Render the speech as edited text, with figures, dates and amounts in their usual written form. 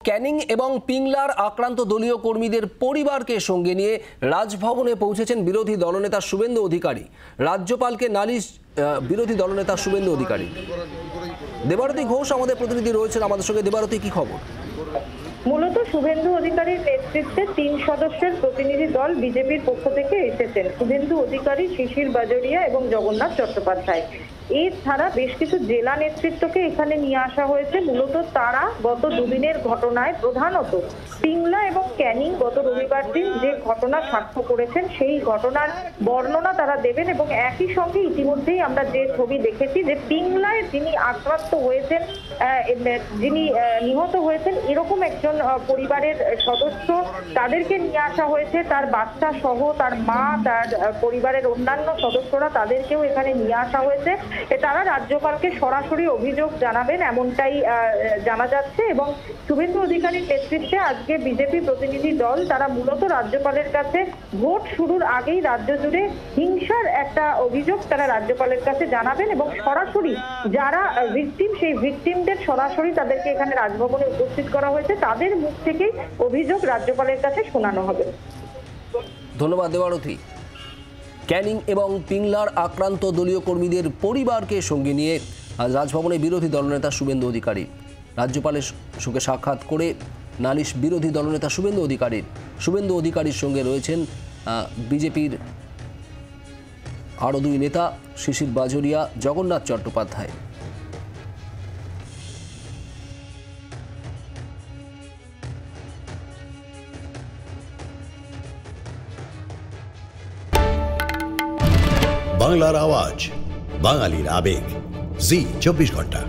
ক্যানিং এবং পিংলার আক্রান্ত দলীয় কর্মীদের পরিবারকে সঙ্গে নিয়ে রাজভবনে পৌঁছেছেন বিরোধী দলনেতা শুভেন্দু অধিকারী। রাজ্যপালকে নালিশ বিরোধী দলনেতা শুভেন্দু অধিকারী। দেবারতী ঘোষ আমাদের প্রতিনিধি রয়েছেন আমাদের সঙ্গে। দেবারতী, কি খবর? মূলত শুভেন্দু অধিকারীর নেতৃত্বে 3 সদস্যের প্রতিনিধি দল বিজেপির পক্ষ থেকে এসেছেন। শুভেন্দু অধিকারী, শিশির বাজোরিয়া এবং জগন্নাথ চট্টোপাধ্যায়। এছাড়া বেশ কিছু জেলা নেতৃত্বকে এখানে নিয়ে আসা হয়েছে। মূলত তারা গত দুদিনের ঘটনায়, প্রধানত পিংলা এবং ক্যানিং গত রবিবার দিন যে ঘটনা সাক্ষ্য করেছেন সেই ঘটনার বর্ণনা তারা দেবেন। এবং একই সঙ্গে ইতিমধ্যেই আমরা যে ছবি দেখেছি যে পিংলায় যিনি আক্রান্ত হয়েছেন, যিনি নিহত হয়েছেন, এরকম একজন পরিবারের সদস্য, তাদেরকে নিয়ে আসা হয়েছে। তার বাচ্চা সহ তার মা, তার পরিবারের অন্যান্য সদস্যরা, তাদেরকেও এখানে নিয়ে আসা হয়েছে। তারা রাজ্যপালকে সরাসরি অভিযোগ জানাবেন এমনটাই জানা যাচ্ছে। এবং শুভেন্দু অধিকারীর নেতৃত্বে আজকে বিজেপি প্রতিনিধি দল তারা মূলত রাজ্যপালের কাছে ভোট শুরুর আগেই রাজ্য জুড়ে হিংসার একটা অভিযোগ তারা রাজ্যপালের কাছে জানাবেন এবং সরাসরি যারা ভিকটিম, সেই ভিকটিমদের সরাসরি তাদেরকে এখানে রাজভবনে উপস্থিত করা হয়েছে, তাদের মুখ থেকেই অভিযোগ রাজ্যপালের কাছে শোনানো হবে। ধন্যবাদ দেবারতী। ক্যানিং এবং পিংলার আক্রান্ত দলীয় কর্মীদের পরিবারকে সঙ্গে নিয়ে আজ রাজভবনে বিরোধী দলনেতা শুভেন্দু অধিকারী। রাজ্যপালের সঙ্গে সাক্ষাৎ করে নালিশ বিরোধী দলনেতা শুভেন্দু অধিকারীর সঙ্গে রয়েছেন বিজেপির আরও 2 নেতা, শিশির বাজোরিয়া, জগন্নাথ চট্টোপাধ্যায়। বাংলার আওয়াজ, বাঙালির আবেগ, জি 24 ঘন্টা।